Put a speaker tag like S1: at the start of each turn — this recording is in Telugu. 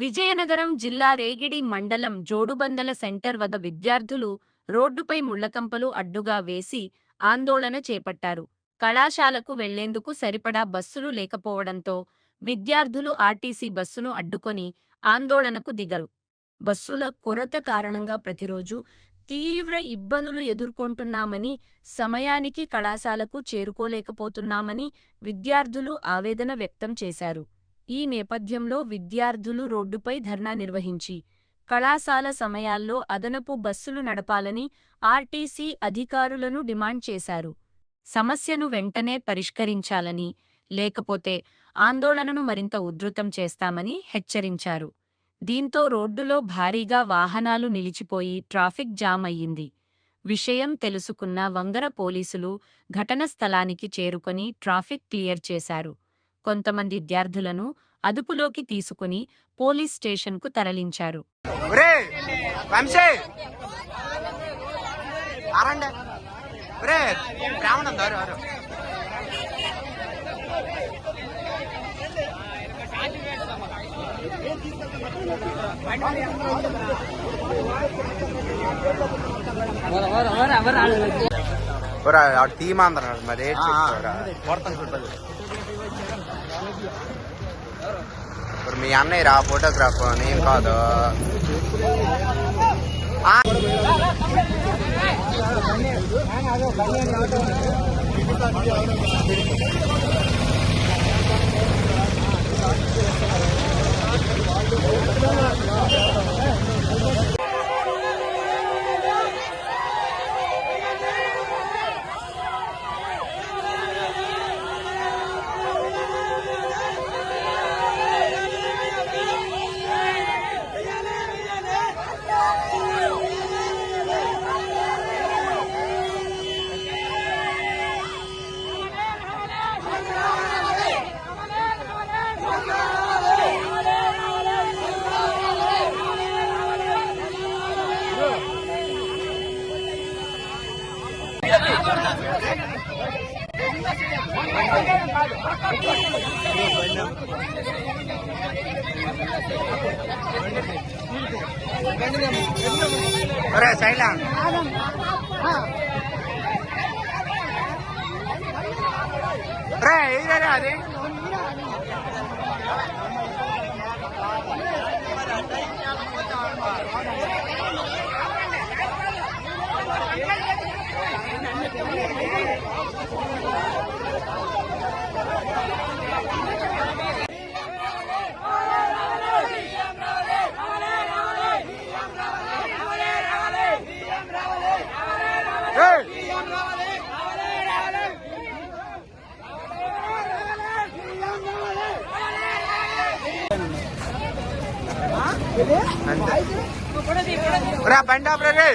S1: విజయనగరం జిల్లా రేగిడి మండలం జోడుబందల సెంటర్ వద్ద విద్యార్థులు రోడ్డుపై ముళ్లకంపలు అడ్డుగా వేసి ఆందోళన చేపట్టారు. కళాశాలకు వెళ్లేందుకు సరిపడా బస్సులు లేకపోవడంతో విద్యార్థులు ఆర్టీసీ బస్సును అడ్డుకొని ఆందోళనకు దిగారు. బస్సుల కొరత కారణంగా ప్రతిరోజు తీవ్ర ఇబ్బందులు ఎదుర్కొంటున్నామని, సమయానికి కళాశాలకు చేరుకోలేకపోతున్నామని విద్యార్థులు ఆవేదన వ్యక్తం చేశారు. ఈ నేపథ్యంలో విద్యార్థులు రోడ్డుపై ధర్నా నిర్వహించి కళాశాల సమయాల్లో అదనపు బస్సులు నడపాలని ఆర్టీసీ అధికారులను డిమాండ్ చేశారు. సమస్యను వెంటనే పరిష్కరించాలని, లేకపోతే ఆందోళనను మరింత ఉధృతం చేస్తామని హెచ్చరించారు. దీంతో రోడ్డులో భారీగా వాహనాలు నిలిచిపోయి ట్రాఫిక్ జామ్ అయ్యింది. విషయం తెలుసుకున్న వంగర పోలీసులు ఘటన స్థలానికి చేరుకొని ట్రాఫిక్ క్లియర్ చేశారు. కొంతమంది విద్యార్థులను అదుపులోకి తీసుకుని పోలీస్ స్టేషన్కు తరలించారు.
S2: తీమందన్నాడు మరి ఇప్పుడు మీ అన్నయ్య రా ఫోటోగ్రాఫ్ నేను కాదు. సైలాండ్ అది బండి ఆపరే